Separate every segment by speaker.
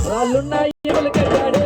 Speaker 1: రాళ్ళున్నాయి కట్టాడే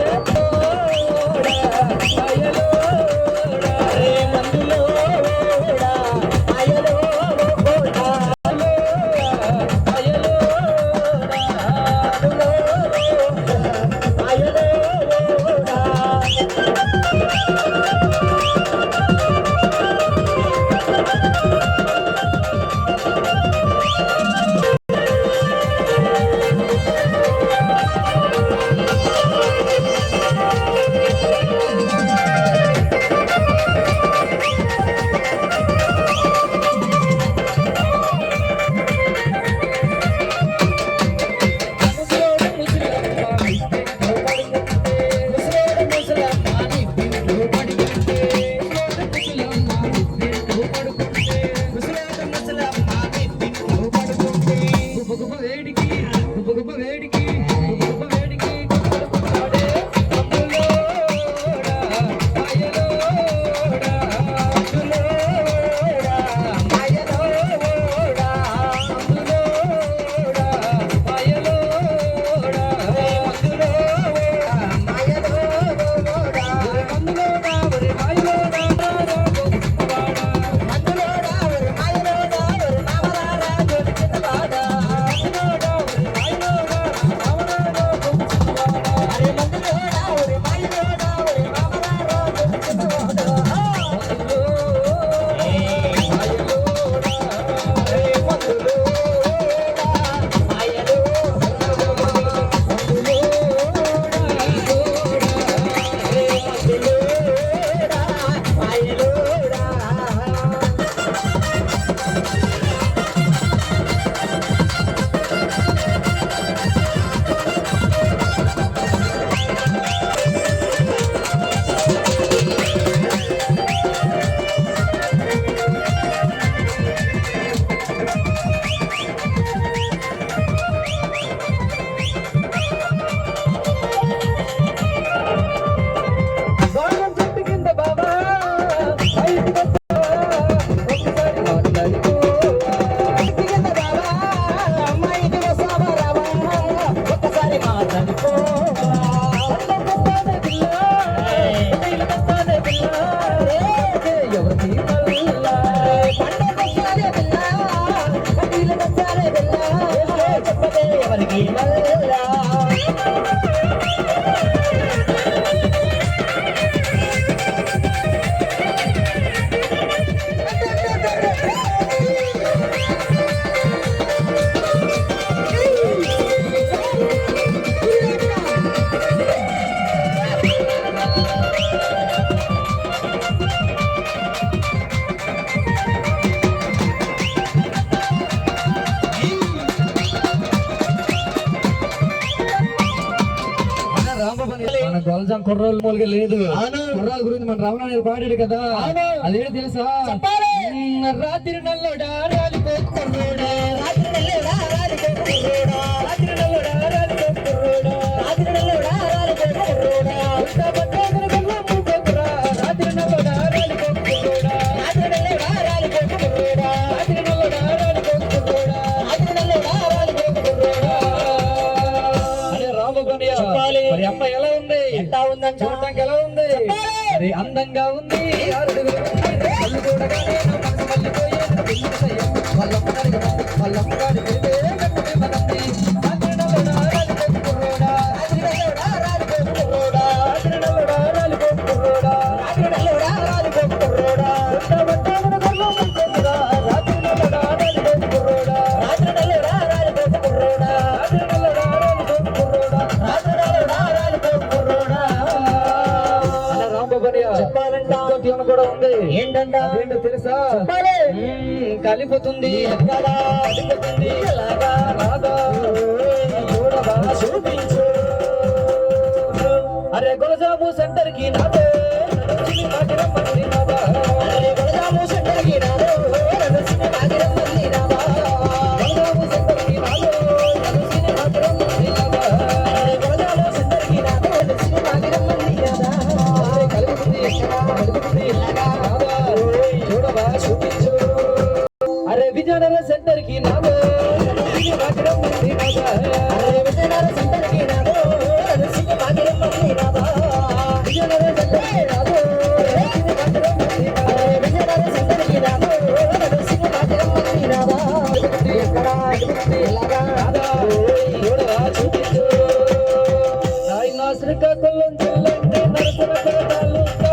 Speaker 1: రాంబాబు మన గొల్జం కుర్రోళ్ళు మూలుగా లేదు. కుర్రాల గురించి మన రమణ గారు పాడాడు కదా, అదేంటి తెలుసా? రాత్రి నల్లోడా రాలిపోకు కుర్రోడా, రాత్రి నల్లోడా రాలిపోకు కుర్రోడా, రాత్రి నల్లోడా రాలిపోకు కుర్రోడా, రాత్రి నల్లోడా రాలిపోకు కుర్రోడా, ఉత్తా పట్టేదన గొల్లమ్ము కొకురా, రాత్రి నల్లోడా రాలిపోకు కుర్రోడా, రాత్రి నల్లోడా రాలిపోకు కుర్రోడా, రాత్రి నల్లోడా రాలిపోకు కుర్రోడా, రాత్రి నల్లోడా రాలిపోకు కుర్రోడా. అరే రామగోనియా మరి అమ్మ ఎలా ఉంది? ఎంత ఉందని చూడటానికి ఎలా ఉంది? మరి అందంగా ఉంది, ఆరుడుగులు ఉంది, కళ్ళు చూడగానే నా మనసు మళ్ళీపోయేది పిల్లిసయ్య. వాళ్ళమ్మగాడి తిరిగే కట్టుమే మనంది. రాత్రి నల్లోడా రాలిపోకు కుర్రోడా, రాత్రి నల్లోడా రాలిపోకు కుర్రోడా, రాత్రి నల్లోడా రాలిపోకు కుర్రోడా, రాత్రి నల్లోడా రాలిపోకు కుర్రోడా, ఉత్తమత్తమన గొల్లమ్ము కొకురా, రాత్రి నల్లోడా రాలిపోకు కుర్రోడా, రాత్రి నల్లోడా రాలిపోకు కుర్రోడా, రాత్రి నల్లోడా రాలిపోకు కుర్రోడా, రాత్రి నల్లోడా రాలిపోకు కుర్రోడా. అలా రాంబాబు చెప్పాలంటే ఇంకోటి ఏమో కూడా ఉంది. ఏంటంట? అదేంటో తెలుసా? కలిపోతుంది ఎక్కడా, కలిపోతుంది ఎలాగా, రాగా చూడవా చూపించు. అరే గొలజాము సెంటర్ కి నాదే రమ్మని నాదా, అరే గొలజాము సెంటర్ కి నాదో రమ్మని నాదా, గొలజాము సెంటర్ కి నాదో రమ్మని నాదా, అరే గొలజాము సెంటర్ కి నాదో రమ్మని నాదా, అరే కలిపోతుంది ఎక్కడా, కలిపోతుంది ఎలాగా, రాగా చూడవా చూపించు. అరే విజయనగర సెంటర్ కి నాదో మాగిరం మంది నాదా, అరే విజయనగర సెంటర్ కి నాదో మాగిరం మంది నాదా, విజయనగర సెంటర్ కి నాదో మాగిరం మంది నాదా, అరే విజయనగర సెంటర్ కి నాదో మాగిరం మంది నాదా, ఎక్కడ ఎలాగా నాదా చూడవా చూపించు. రాయన శ్రీకాకుళం జిల్లంటే నరసన తాలూకా